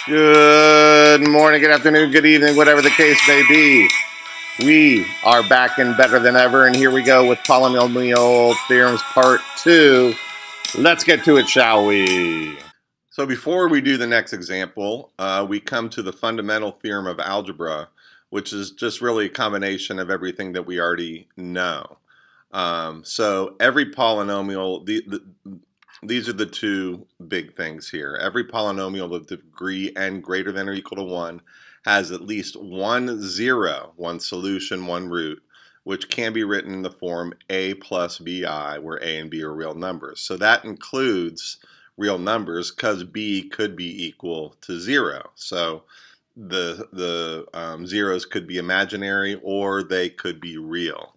Good morning, good afternoon, good evening, whatever the case may be. We are back and better than ever, and here we go with Polynomial Theorems Part 2. Let's get to it, shall we? So before we do the next example, we come to the fundamental theorem of algebra, which is just really a combination of everything that we already know. So every polynomial, these are the two big things here. Every polynomial of degree n greater than or equal to 1 has at least one zero, one solution, one root, which can be written in the form a plus bi, where a and b are real numbers. So that includes real numbers because b could be equal to 0. So the zeros could be imaginary or they could be real.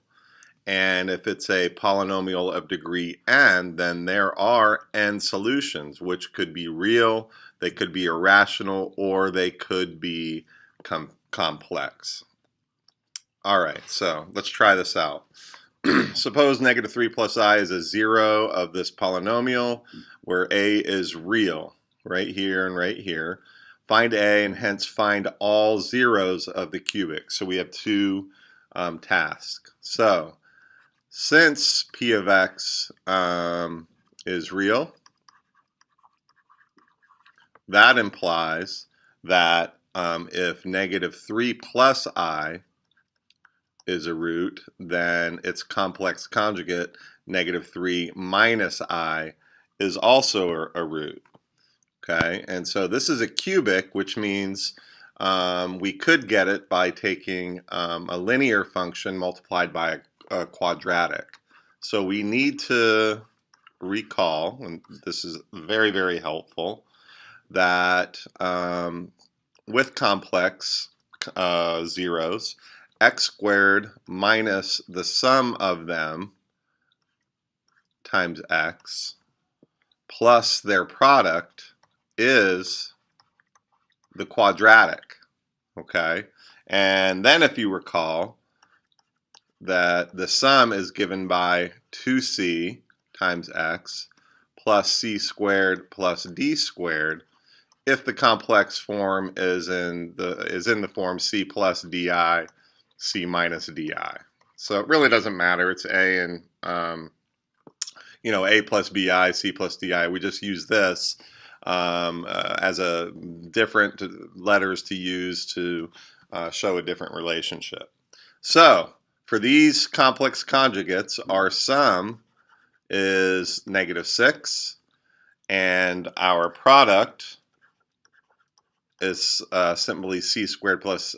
And if it's a polynomial of degree n, then there are n solutions, which could be real, they could be irrational, or they could be complex. All right, so let's try this out. Suppose negative 3 plus I is a 0 of this polynomial, where a is real, right here and right here. Find a, and hence find all zeros of the cubic. So we have two tasks. So since p of x is real, that implies that if negative 3 plus I is a root, then its complex conjugate, negative 3 minus I, is also a root. Okay, and so this is a cubic, which means we could get it by taking a linear function multiplied by a quadratic. So we need to recall, and this is very, very helpful, that with complex zeros, x squared minus the sum of them times x plus their product is the quadratic. Okay, and then if you recall that the sum is given by 2c times x plus c squared plus d squared if the complex form is in the form c plus di, c minus di. So it really doesn't matter. It's a and a plus bi, c plus di. We just use this as a different letters to use to show a different relationship. So for these complex conjugates, our sum is negative 6, and our product is simply c squared plus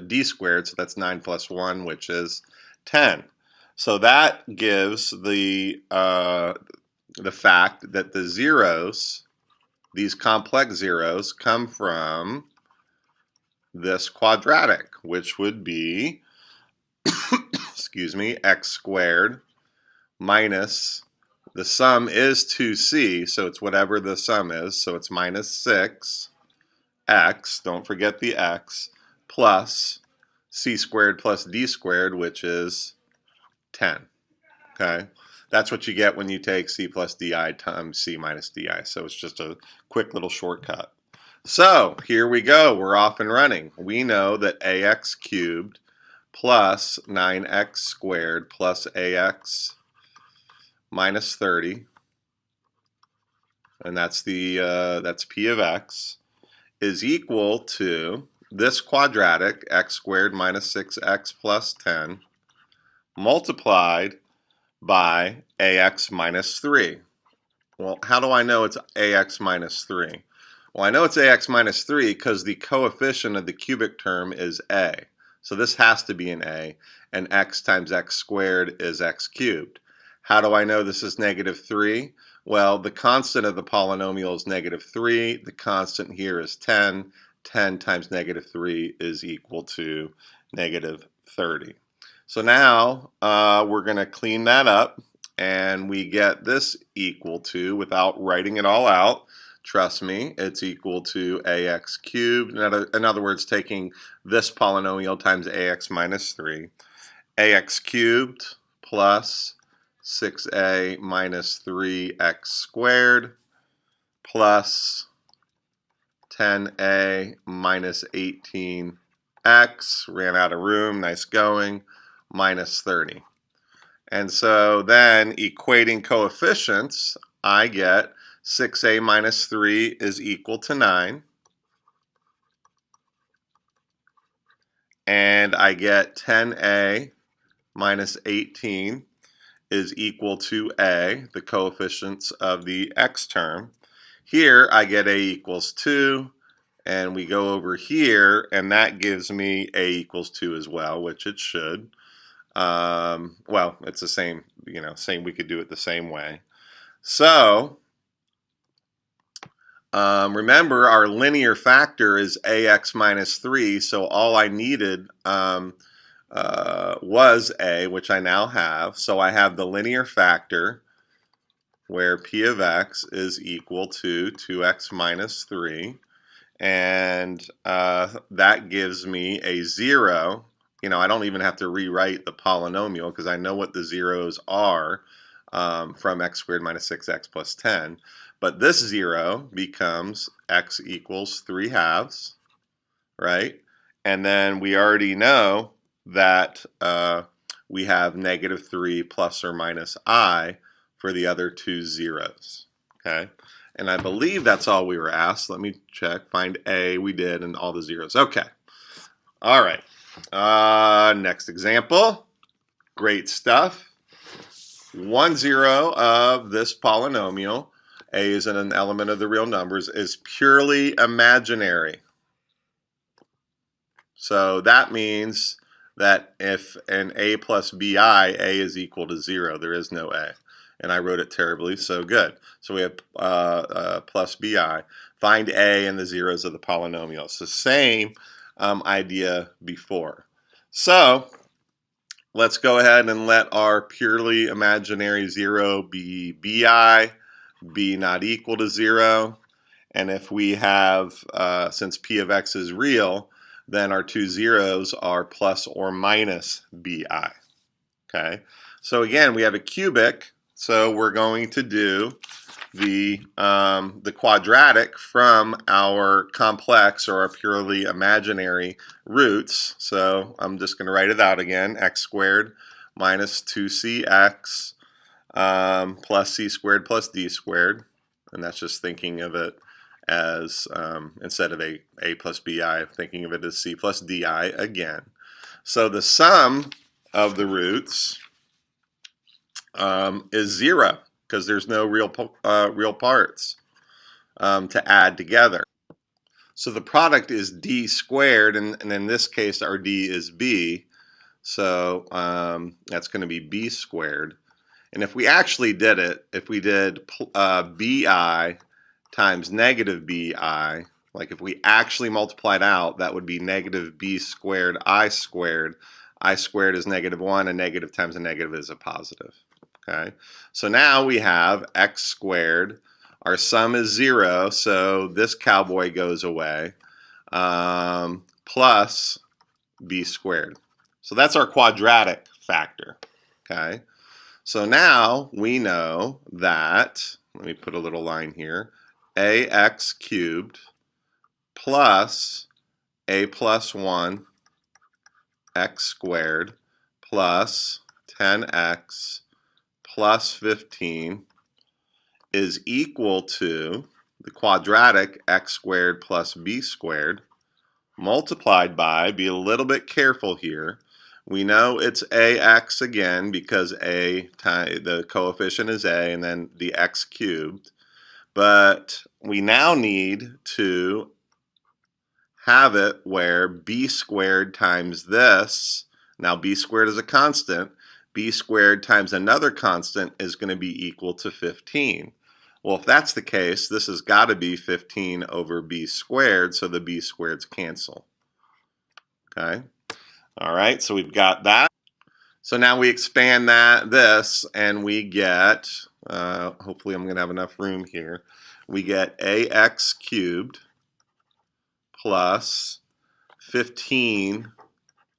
d squared, so that's 9 plus 1, which is 10. So that gives the fact that the zeros, these complex zeros, come from this quadratic, which would be excuse me, x squared minus, the sum is 2c, so it's whatever the sum is, so it's minus 6 x, don't forget the x, plus c squared plus d squared, which is 10. Okay, that's what you get when you take c plus di times c minus di. So it's just a quick little shortcut. So here we go, we're off and running. We know that ax cubed plus 9x squared plus ax minus 30, and that's p of x, is equal to this quadratic, x squared minus 6x plus 10, multiplied by ax minus 3. Well, how do I know it's ax minus 3? Well, I know it's ax minus 3 because the coefficient of the cubic term is a. So this has to be an a, and x times x squared is x cubed. How do I know this is negative 3? Well, the constant of the polynomial is negative 3. The constant here is 10. 10 times negative 3 is equal to negative 30. So now we're going to clean that up, and we get this equal to, without writing it all out, trust me, it's equal to ax cubed. In other words, taking this polynomial times ax minus 3. Ax cubed plus 6a minus 3x squared plus 10a minus 18x, ran out of room, nice going, minus 30. And so then equating coefficients, I get 6a minus 3 is equal to 9. And I get 10a minus 18 is equal to a, the coefficients of the x term. Here I get a equals 2, and we go over here, and that gives me a equals 2 as well, which it should. Well, it's the same, we could do it the same way. So remember, our linear factor is ax minus 3, so all I needed was a, which I now have. So I have the linear factor where p of x is equal to 2x minus 3, and that gives me a 0. I don't even have to rewrite the polynomial because I know what the zeros are from x squared minus 6x plus 10. But this 0 becomes x equals 3 halves, right? And then we already know that we have negative 3 plus or minus I for the other two zeros, okay? And I believe that's all we were asked. Let me check, find A, we did, and all the zeros. Okay, all right. Next example, great stuff. 1, 0 of this polynomial, A is an element of the real numbers, is purely imaginary. So that means that if an A plus BI, A is equal to 0. There is no A. And I wrote it terribly, so good. So we have plus BI. Find A and the zeros of the polynomial. It's the same idea before. So let's go ahead and let our purely imaginary 0 be BI, B not equal to 0. And if we have, since P of X is real, then our two zeros are plus or minus BI. Okay, so again, we have a cubic, so we're going to do the quadratic from our complex or our purely imaginary roots. So I'm just going to write it out again, x squared minus 2cx plus c squared plus d squared, and that's just thinking of it as, instead of a plus bi, thinking of it as c plus di again. So the sum of the roots is 0 because there's no real parts to add together. So the product is d squared, and in this case our d is b, so that's going to be b squared. And if we actually did it, if we did bi times negative bi, like if we actually multiplied out, that would be negative b squared I squared. I squared is -1, and negative times a negative is a positive. Okay, so now we have x squared. Our sum is 0, so this cowboy goes away, plus b squared. So that's our quadratic factor. Okay, so now we know that, let me put a little line here, ax cubed plus a plus 1 x squared plus 10x plus 15 is equal to the quadratic x squared plus b squared multiplied by, be a little bit careful here, we know it's ax again because the coefficient is a, and then the x cubed, but we now need to have it where b squared times this, now b squared is a constant, b squared times another constant is going to be equal to 15. Well, if that's the case, this has got to be 15 over b squared, so the b squareds cancel. Okay, all right, so we've got that. So now we expand this, and we get, hopefully I'm going to have enough room here, we get ax cubed plus 15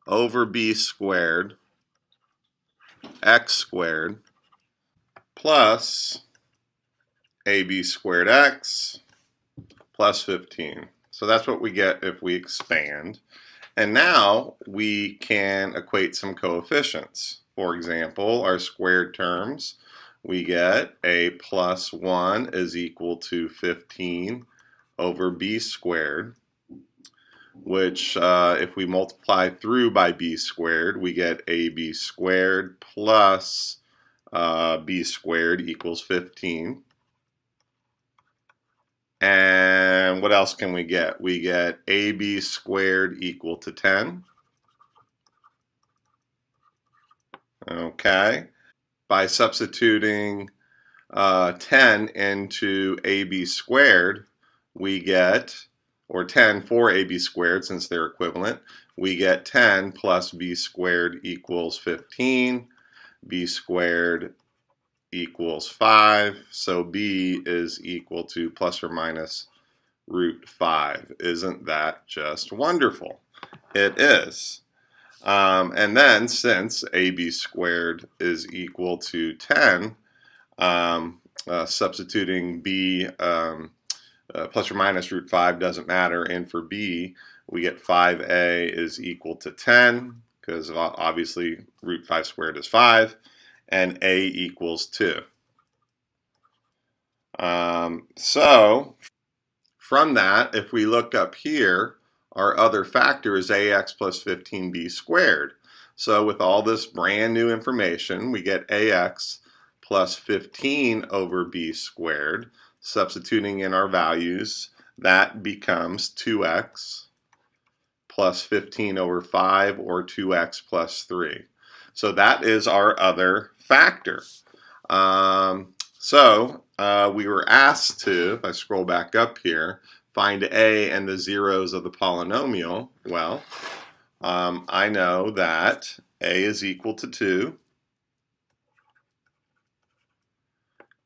over b squared x squared plus ab squared x plus 15. So that's what we get if we expand. And now we can equate some coefficients. For example, our squared terms, we get a plus 1 is equal to 15 over b squared, which if we multiply through by b squared, we get ab squared plus b squared equals 15. And what else can we get? We get ab squared equal to 10. Okay. By substituting 10 into ab squared, we get, or 10 for ab squared since they're equivalent, we get 10 plus b squared equals 15. B squared equals 5, so b is equal to plus or minus root 5. Isn't that just wonderful? It is. And then since ab squared is equal to 10, substituting b plus or minus root 5 doesn't matter, and for b we get 5a is equal to 10, because obviously root 5 squared is 5, and a equals 2. So from that, if we look up here, our other factor is ax plus 15b squared. So with all this brand new information, we get ax plus 15 over b squared. Substituting in our values, that becomes 2x plus 15 over 5, or 2x plus 3. So that is our other factor. We were asked to, if I scroll back up here, find a and the zeros of the polynomial. Well, I know that a is equal to 2.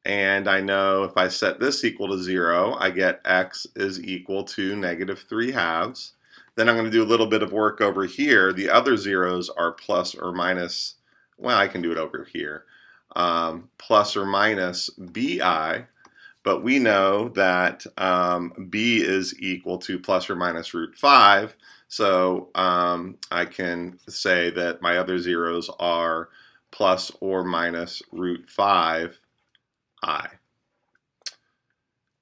And I know if I set this equal to 0, I get x is equal to negative 3/2. Then I'm going to do a little bit of work over here. The other zeros are plus or minus, well, I can do it over here, plus or minus bi. But we know that b is equal to plus or minus root 5. So I can say that my other zeros are plus or minus root 5.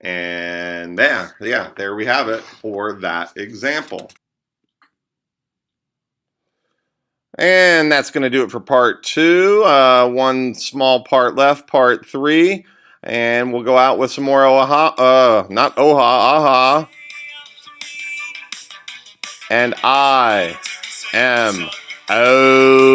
And there we have it for that example. And that's going to do it for part 2. One small part left, part 3. And we'll go out with some more not oha, aha. And I am out.